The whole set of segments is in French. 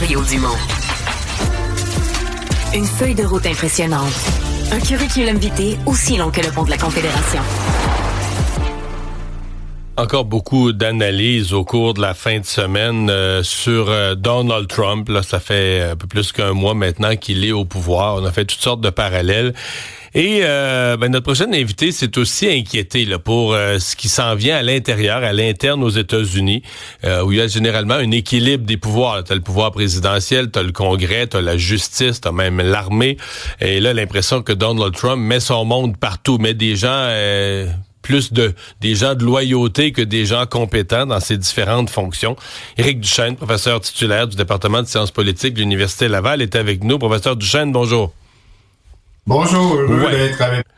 Mario Dumont. Une feuille de route impressionnante. Un curriculum vitae aussi long que le pont de la Confédération. Encore beaucoup d'analyses au cours de la fin de semaine sur Donald Trump. Là, ça fait un peu plus qu'un mois maintenant qu'il est au pouvoir. On a fait toutes sortes de parallèles. Et notre prochain invité s'est aussi inquiété là, pour ce qui s'en vient à l'intérieur, à l'interne aux États-Unis, où il y a généralement un équilibre des pouvoirs. Tu as le pouvoir présidentiel, tu as le Congrès, tu as la justice, tu as même l'armée. Et là, l'impression que Donald Trump met son monde partout, met des gens... des gens de loyauté que des gens compétents dans ces différentes fonctions. Éric Duchesne, professeur titulaire du département de sciences politiques de l'Université Laval, est avec nous. Professeur Duchesne, bonjour. Bonjour, heureux d'être avec vous.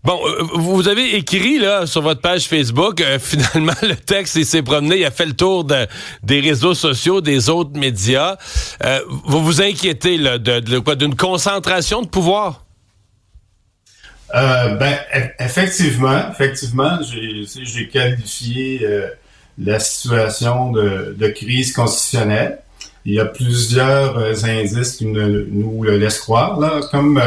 Bon, vous avez écrit là sur votre page Facebook, finalement le texte il s'est promené, il a fait le tour des réseaux sociaux, des autres médias. Vous vous inquiétez là d'une concentration de pouvoir? Effectivement, j'ai qualifié la situation de crise constitutionnelle. Il y a plusieurs indices qui nous le laissent croire. Là, comme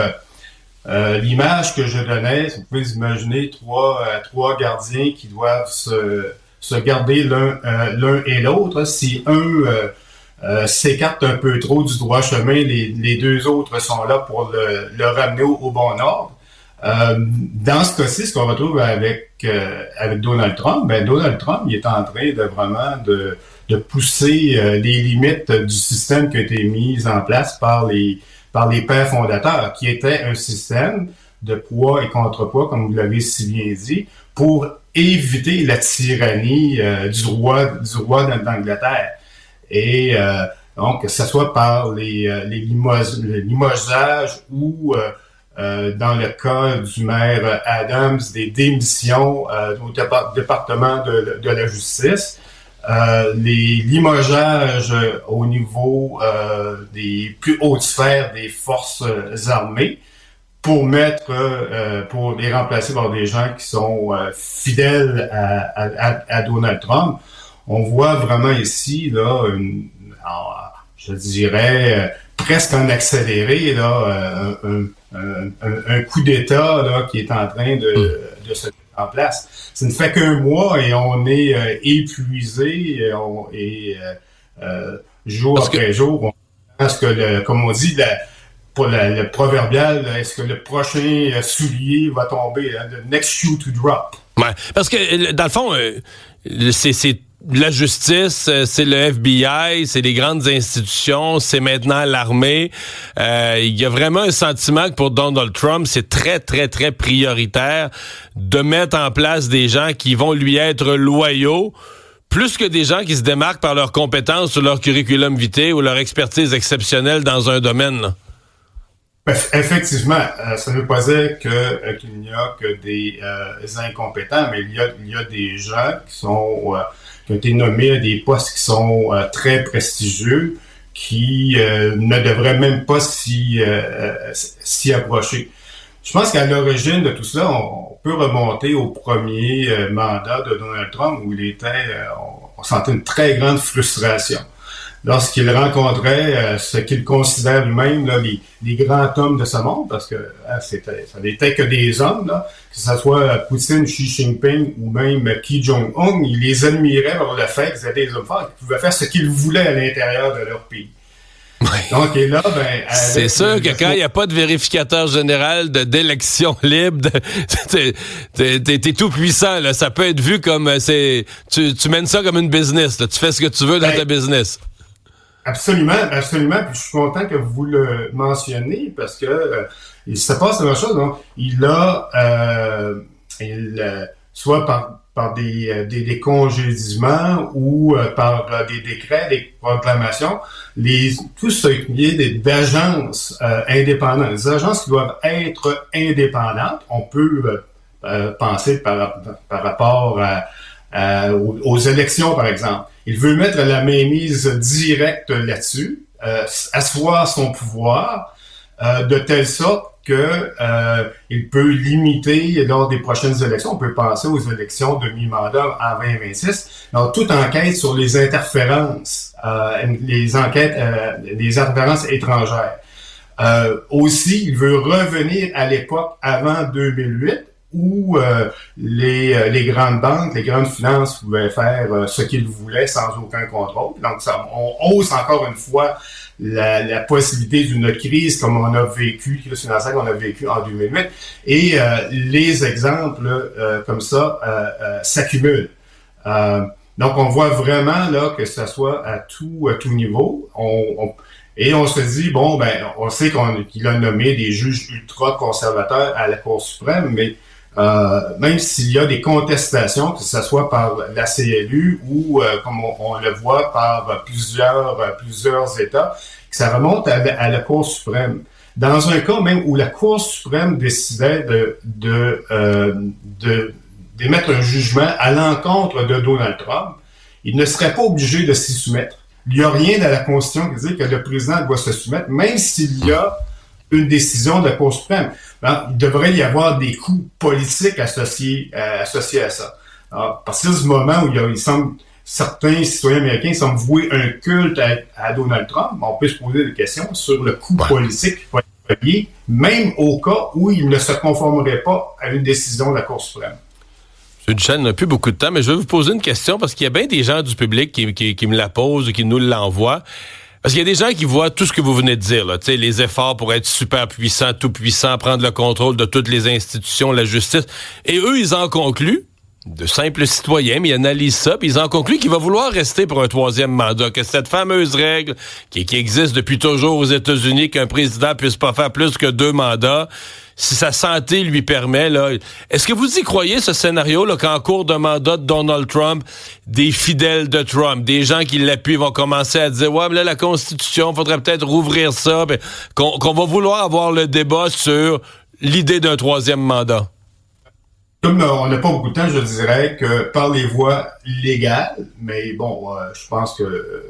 l'image que je donnais, vous pouvez imaginer trois gardiens qui doivent se garder l'un et l'autre. Si un s'écarte un peu trop du droit chemin, les deux autres sont là pour le ramener au bon ordre. Dans ce cas-ci, ce qu'on retrouve avec Donald Trump, Donald Trump, il est en train de pousser les limites du système qui a été mis en place par les pères fondateurs, qui était un système de poids et contre-poids, comme vous l'avez si bien dit, pour éviter la tyrannie du roi d'Angleterre. Et donc, que ce soit par les limogeages ou dans le cas du maire Adams, des démissions au département de la justice, les limogeages au niveau des plus hautes sphères des forces armées pour les remplacer par des gens qui sont fidèles à Donald Trump. On voit vraiment ici là je dirais presque en accéléré là un coup d'État là qui est en train de se mettre en place. Ça ne fait qu'un mois et on est épuisé jour après jour. On pense que comme on dit pour le proverbial, est-ce que le prochain soulier va tomber, the next shoe to drop. Ouais, parce que dans le fond, c'est la justice, c'est le FBI, c'est les grandes institutions, c'est maintenant l'armée. Il y a vraiment un sentiment que pour Donald Trump, c'est très, très, très prioritaire de mettre en place des gens qui vont lui être loyaux, plus que des gens qui se démarquent par leurs compétences ou leur curriculum vitae ou leur expertise exceptionnelle dans un domaine. Là. Effectivement, ça ne veut pas dire qu'il n'y a que des incompétents, mais il y a des gens qui ont été nommés à des postes qui sont très prestigieux, qui ne devraient même pas s'y approcher. Je pense qu'à l'origine de tout cela, on peut remonter au premier mandat de Donald Trump où on sentait une très grande frustration lorsqu'il rencontrait ce qu'il considère lui-même là, les grands hommes de ce monde, parce que ça n'était que des hommes, là, que ce soit Poutine, Xi Jinping ou même Kim Jong-un, il les admirait pour le fait qu'ils étaient des hommes forts, qu'ils pouvaient faire ce qu'ils voulaient à l'intérieur de leur pays. Ouais. Donc, et là, c'est sûr que quand il n'y a pas de vérificateur général d'élection libre, t'es tout puissant, là. Ça peut être vu comme tu mènes ça comme une business, là. Tu fais ce que tu veux dans ta business. Absolument. Puis je suis content que vous le mentionnez parce que il se passe la même chose. Donc, soit par des congédiements ou par des décrets, des proclamations, tout ce qui est d'agences indépendantes, des agences qui doivent être indépendantes. On peut penser par rapport aux élections, par exemple. Il veut mettre la mainmise directe là-dessus, asseoir son pouvoir de telle sorte que il peut limiter lors des prochaines élections. On peut penser aux élections de mi-mandat en 2026. Donc, toute enquête sur les interférences, les interférences étrangères. Aussi, il veut revenir à l'époque avant 2008 où les grandes banques, les grandes finances pouvaient faire ce qu'ils voulaient sans aucun contrôle. Donc, on hausse encore une fois la possibilité d'une crise comme on a vécu, crise financière qu'on a vécu en 2008. Et les exemples comme ça s'accumulent. Donc, on voit vraiment là que ça soit à tout niveau. Et on se dit, bon, ben, on sait qu'il a nommé des juges ultra-conservateurs à la Cour suprême, mais même s'il y a des contestations, que ce soit par la CLU ou, comme on le voit, par plusieurs États, que ça remonte à la Cour suprême. Dans un cas même où la Cour suprême décidait d'émettre un jugement à l'encontre de Donald Trump, il ne serait pas obligé de s'y soumettre. Il n'y a rien dans la Constitution qui dit que le président doit se soumettre, même s'il y a une décision de la Cour suprême. Alors, il devrait y avoir des coûts politiques associés à ça. Alors, à partir du moment où il semble, certains citoyens américains semblent vouer un culte à Donald Trump, on peut se poser des questions sur le coût politique qui va être payé, même au cas où il ne se conformerait pas à une décision de la Cour suprême. M. Duchesne n'a plus beaucoup de temps, mais je vais vous poser une question parce qu'il y a bien des gens du public qui me la posent, qui nous l'envoient. Parce qu'il y a des gens qui voient tout ce que vous venez de dire, là, les efforts pour être super puissant, tout puissant, prendre le contrôle de toutes les institutions, la justice. Et eux, ils en concluent, de simples citoyens, mais ils analysent ça, puis ils en concluent qu'il va vouloir rester pour un troisième mandat, que cette fameuse règle qui existe depuis toujours aux États-Unis, qu'un président puisse pas faire plus que 2 mandats, si sa santé lui permet, là. Est-ce que vous y croyez, ce scénario, là, qu'en cours de mandat de Donald Trump, des fidèles de Trump, des gens qui l'appuient vont commencer à dire, ouais, mais là, la Constitution, faudrait peut-être rouvrir ça, ben, qu'on va vouloir avoir le débat sur l'idée d'un troisième mandat? Comme on n'a pas beaucoup de temps, je dirais que par les voies légales, mais bon, je pense que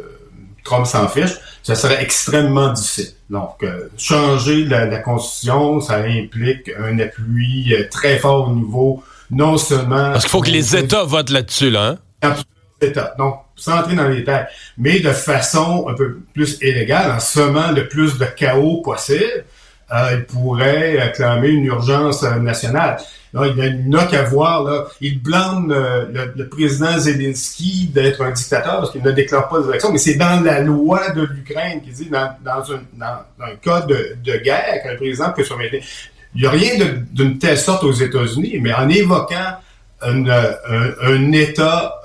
Trump s'en fiche, ça serait extrêmement difficile. Donc, changer la Constitution, ça implique un appui très fort au niveau, non seulement... Parce qu'il faut que les États votent là-dessus, là, hein? États. Donc, sans entrer dans les détails, mais de façon un peu plus illégale, en semant le plus de chaos possible, il pourrait clamer une urgence nationale. Là, il n'a qu'à voir, là, il blâme le président Zelensky d'être un dictateur parce qu'il ne déclare pas des élections, mais c'est dans la loi de l'Ukraine qui dit, dans un cas de guerre, qu'un président peut se mettre. Il n'y a rien d'une telle sorte aux États-Unis, mais en évoquant un état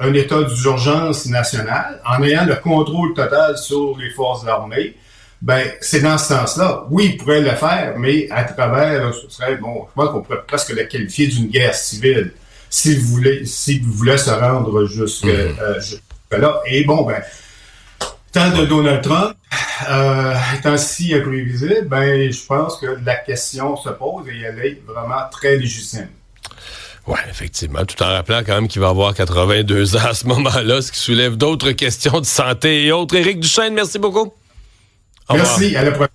d'urgence nationale, en ayant le contrôle total sur les forces armées, ben, c'est dans ce sens-là. Oui, il pourrait le faire, mais à travers, là, ce serait, bon, je pense qu'on pourrait presque le qualifier d'une guerre civile, s'il voulait se rendre jusque-là. Et bon, ben, tant de Donald Trump, étant si imprévisible, ben, je pense que la question se pose et elle est vraiment très légitime. Oui, effectivement, tout en rappelant quand même qu'il va avoir 82 ans à ce moment-là, ce qui soulève d'autres questions de santé et autres. Éric Duchesne, merci beaucoup. Merci, à la prochaine.